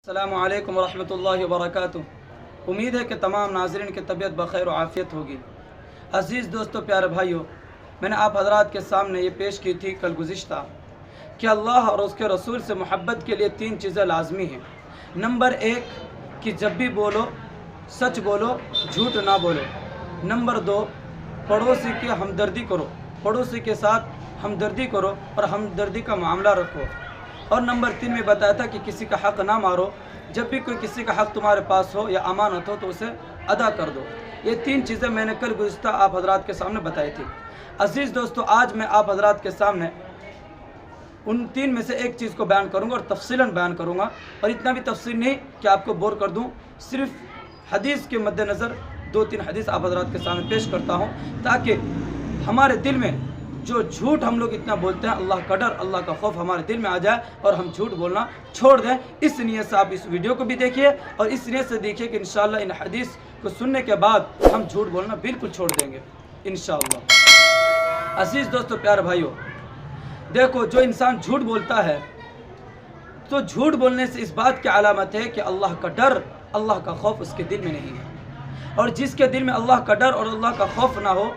अस्सलामु अलैकुम वरहमतुल्लाहि वबरकातुहू। उम्मीद है कि तमाम नाज़रीन की तबीयत बखैर और आफ़ियत होगी। अज़ीज़ दोस्तों, प्यारे भाइयों, मैंने आप हज़रात के सामने ये पेश की थी कल गुज़िश्ता कि अल्लाह और उसके रसूल से मोहब्बत के लिए तीन चीज़ें लाजमी हैं। नंबर एक कि जब भी बोलो सच बोलो, झूठ ना बोलो। नंबर दो, पड़ोसी की हमदर्दी करो, पड़ोसी के साथ हमदर्दी करो और हमदर्दी का मामला रखो। और नंबर तीन में बताया था कि किसी का हक़ ना मारो। जब भी कोई किसी का हक़ तुम्हारे पास हो या अमानत हो तो उसे अदा कर दो। ये तीन चीज़ें मैंने कल गुज़िश्ता आप हज़रात के सामने बताई थी। अज़ीज़ दोस्तों, आज मैं आप हज़रात के सामने उन तीन में से एक चीज़ को बयान करूँगा और तफसीलन बयान करूँगा, और इतना भी तफसील नहीं कि आपको बोर कर दूँ। सिर्फ़ हदीस के मद्देनज़र दो तीन हदीस आप हज़रात के सामने पेश करता हूँ, ताकि हमारे दिल में जो झूठ हम लोग इतना बोलते हैं, अल्लाह का डर, अल्लाह का खौफ हमारे दिल में आ जाए और हम झूठ बोलना छोड़ दें। इस नीयत से आप इस वीडियो को भी देखिए और इस नीयत से देखिए कि इंशाअल्लाह इन हदीस को सुनने के बाद हम झूठ बोलना बिल्कुल छोड़ देंगे इंशाअल्लाह। अज़ीज़ दोस्तों, प्यारे भाइयों, देखो, जो इंसान झूठ बोलता है तो झूठ बोलने से इस बात की अलामत है कि अल्लाह का डर, अल्लाह का खौफ उसके दिल में नहीं है। और जिसके दिल में अल्लाह का डर और अल्लाह का खौफ ना हो,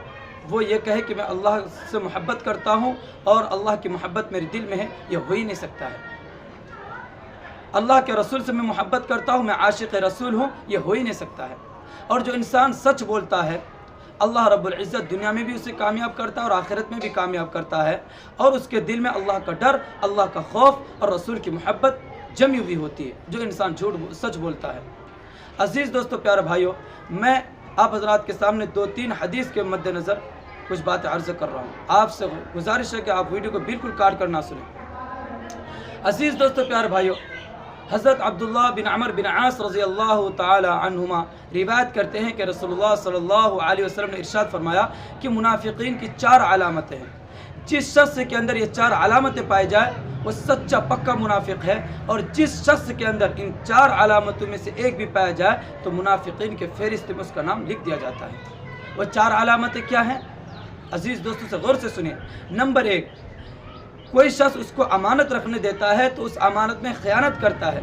वो ये कहे कि मैं अल्लाह से मोहब्बत करता हूँ और अल्लाह की मोहब्बत मेरे दिल में है, ये हो ही नहीं सकता है। अल्लाह के रसूल से मैं मोहब्बत करता हूँ, मैं आशिक़ रसूल हूँ, ये हो ही नहीं सकता है। और जो इंसान सच बोलता है, अल्लाह रब्बुल इज़्ज़त दुनिया में भी उसे कामयाब करता है और आखिरत में भी कामयाब करता है। और उसके दिल में अल्लाह का डर, अल्लाह का खौफ और रसूल की मोहब्बत जमी हुई होती है, जो इंसान सच बोलता है। अज़ीज़ दोस्तों, प्यारे भाइयों, मैं आप हज़रात के सामने दो तीन हदीस के मद्देनज़र कुछ बातें अर्ज़ कर रहा हूँ। आपसे गुजारिश है कि आप वीडियो को बिल्कुल काट कर ना सुनें। अज़ीज़ दोस्तों, प्यारे भाइयों, हज़रत अब्दुल्लाह बिन अमर बिन आस रज़ी अल्लाह ताला अन्हुमा रिवायत करते हैं कि रसूलुल्लाह सल्लल्लाहु अलैहि वसल्लम ने इरशाद फरमाया कि मुनाफिकीन की चार अलामतें हैं। जिस शख्स के अंदर ये चार अलामतें पाई जाए वो सच्चा पक्का मुनाफिक है, और जिस शख्स के अंदर इन चार अलामतों में से एक भी पाया जाए तो मुनाफिकीन के फहरिस्त में उसका नाम लिख दिया जाता है। वो चार अलामतें क्या हैं? अज़ीज़ दोस्तों से गौर से सुनिए। नंबर एक, कोई शख्स उसको अमानत रखने देता है तो उस अमानत में ख़यानत करता है,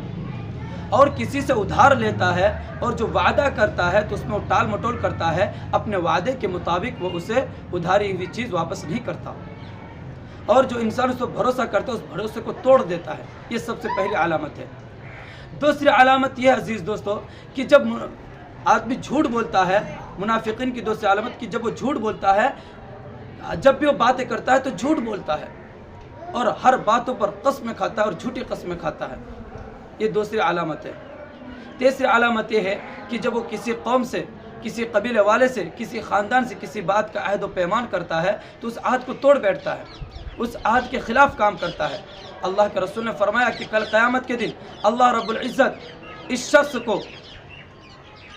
और किसी से उधार लेता है और जो वादा करता है तो उसमें वो टाल मटोल करता है, अपने वादे के मुताबिक वो उसे उधारी हुई चीज़ वापस नहीं करता, और जो इंसान उस पर भरोसा करता है उस भरोसे को तोड़ देता है। ये सबसे पहली अलामत है। दूसरी अलामत यह है अज़ीज़ दोस्तों कि जब आदमी झूठ बोलता है, मुनाफिकीन की दूसरी अलामत कि जब वो झूठ बोलता है, जब भी वो बातें करता है तो झूठ बोलता है और हर बातों पर कस्में खाता है और झूठी कस्में खाता है। ये दूसरी अलामत है। तीसरी अलामत ये है कि जब वो किसी कौम से, किसी कबीले वाले से, किसी ख़ानदान से किसी बात का अहद व पैमान करता है तो उस अहद को तोड़ बैठता है, उस अहद के ख़िलाफ़ काम करता है। अल्लाह के रसूल ने फरमाया कि कल क़यामत के दिन अल्लाह रब्बुल इज़्ज़त इस शख्स को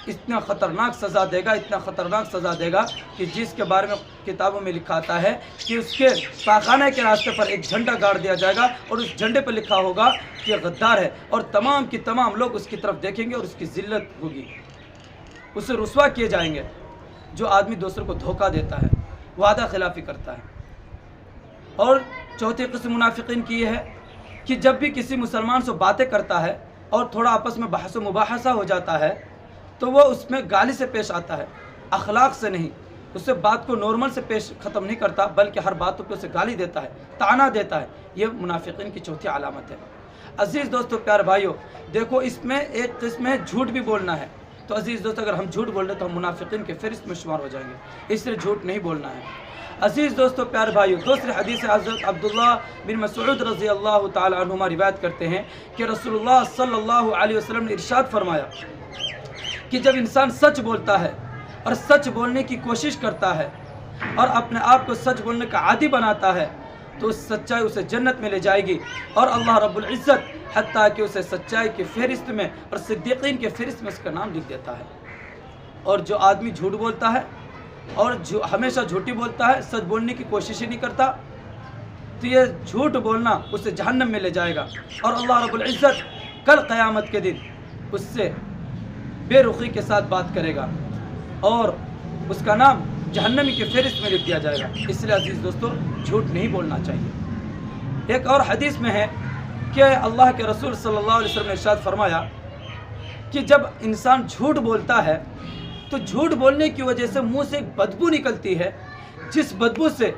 इतना ख़तरनाक सज़ा देगा, इतना ख़तरनाक सज़ा देगा कि जिसके बारे में किताबों में लिखा आता है कि उसके पाखाने के रास्ते पर एक झंडा गाड़ दिया जाएगा और उस झंडे पर लिखा होगा कि यह गद्दार है, और तमाम की तमाम लोग उसकी तरफ देखेंगे और उसकी ज़िल्लत होगी, उसे रुस्वा किए जाएंगे। जो आदमी दूसरों को धोखा देता है, वादा खिलाफ़ी करता है। और चौथी किस्म मुनाफिकीन की यह है कि जब भी किसी मुसलमान से बातें करता है और थोड़ा आपस में बहस व मुबाहसा हो जाता है तो वो उसमें गाली से पेश आता है, अखलाक से नहीं। उससे बात को नॉर्मल से पेश ख़त्म नहीं करता, बल्कि हर बातों पे उसे गाली देता है, ताना देता है। ये मुनाफिकीन की चौथी अलामत है। अज़ीज़ दोस्तों, प्यारे भाइयों, देखो, इसमें एक किस्म है झूठ भी बोलना है। तो अज़ीज़ दोस्तों, अगर हम झूठ बोल रहे तो हम मुनाफिकीन के फहरिस्त में शुमार हो जाएंगे, इसलिए झूठ नहीं बोलना है। अज़ीज़ दोस्तों, प्यारे भाइयों, दूसरी हदीस हज़रत अब्दुल्लाह बिन मसऊद रज़ी अल्लाह ताला अन्हुमा रिवायत करते हैं कि रसूलुल्लाह सल्लल्लाहु अलैहि वसल्लम ने इरशाद फरमाया कि जब इंसान सच बोलता है और सच बोलने की कोशिश करता है और अपने आप को सच बोलने का आदी बनाता है तो उस सच्चाई उसे जन्नत में ले जाएगी, और अल्लाह रब्बुल इज़्ज़त हत्ता कि उसे सच्चाई के फहरिस्त में और सिद्दीक़ीन के फहरिस्त में उसका नाम लिख देता है। और जो आदमी झूठ बोलता है और हमेशा झूठी बोलता है, सच बोलने की कोशिश ही नहीं करता, तो ये झूठ बोलना उसे जहन्नम में ले जाएगा, और अल्लाह रब्बुल इज़्ज़त कल क़यामत के दिन उससे बेरुखी के साथ बात करेगा और उसका नाम जहन्नमी के फहरिस्त में लिख दिया जाएगा। इसलिए अज़ीज़ दोस्तों, झूठ नहीं बोलना चाहिए। एक और हदीस में है कि अल्लाह के रसूल सल्लल्लाहु अलैहि वसल्लम ने इरशाद फरमाया कि जब इंसान झूठ बोलता है तो झूठ बोलने की वजह से मुंह से एक बदबू निकलती है, जिस बदबू से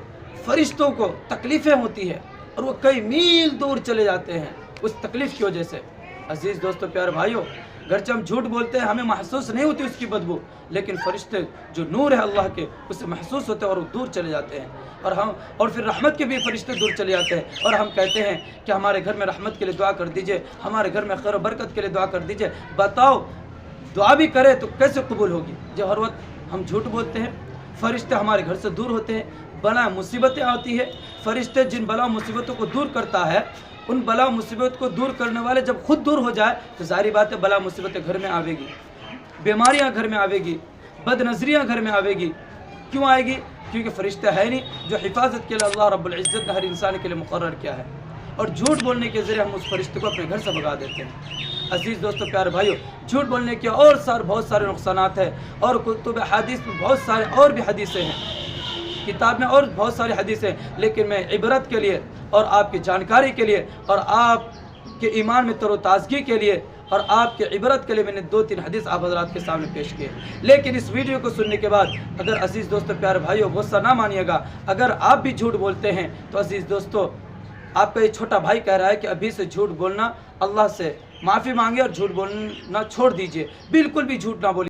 फरिश्तों को तकलीफ़ें होती है और वो कई मील दूर चले जाते हैं उस तकलीफ़ की वजह से। अजीज़ दोस्तों, प्यारे भाइयों, अगरचे हम झूठ बोलते हैं हमें महसूस नहीं होती उसकी बदबू, लेकिन फरिश्ते जो नूर है अल्लाह के उससे महसूस होते हैं और वो दूर चले जाते हैं। और फिर रहमत के भी फरिश्ते दूर चले जाते हैं और हम कहते हैं कि हमारे घर में रहमत के लिए दुआ कर दीजिए, हमारे घर में खैर और बरकत के लिए दुआ कर दीजिए। बताओ, दुआ भी करें तो कैसे कबूल होगी जब हर वक्त हम झूठ बोलते हैं। फरिश्ते हमारे घर से दूर होते हैं, बला मुसीबतें आती है। फरिश्ते जिन बला मुसीबतों को दूर करता है, उन बला मुसीबत को दूर करने वाले जब खुद दूर हो जाए तो जाहिर बात है बला मुसीबतें घर में आवेगी, बीमारियां घर में आवेगी, बदनजरियां घर में आवेगी। क्यों आएगी? क्योंकि फरिश्ता है नहीं जो हिफाजत के लिए अल्लाह रब्बुल इज़्ज़त ने हर इंसान के लिए मुकर्रर किया है, और झूठ बोलने के ज़रिए हम उस फरिश्ते को अपने घर से भगा देते हैं। अजीज़ दोस्तों, प्यारे भाइयों, झूठ बोलने के और बहुत सारे नुकसानात हैं और कुतुब हदीस में बहुत सारे और भी हदीसें हैं, किताब में और बहुत सारी हदीसें हैं, लेकिन मैं इबरत के लिए और आपकी जानकारी के लिए और आपके ईमान में तरोताज़गी के लिए और आपके इबरत के लिए मैंने 2-3 हदीस आप हज़रात के सामने पेश किए। लेकिन इस वीडियो को सुनने के बाद अगर अजीज़ दोस्तों, प्यारे भाइयों, गुस्सा ना मानिएगा, अगर आप भी झूठ बोलते हैं तो अजीज़ दोस्तों, आपका ये छोटा भाई कह रहा है कि अभी से झूठ बोलना, अल्लाह से माफ़ी मांगे और झूठ बोलना छोड़ दीजिए, बिल्कुल भी झूठ ना बोलिए।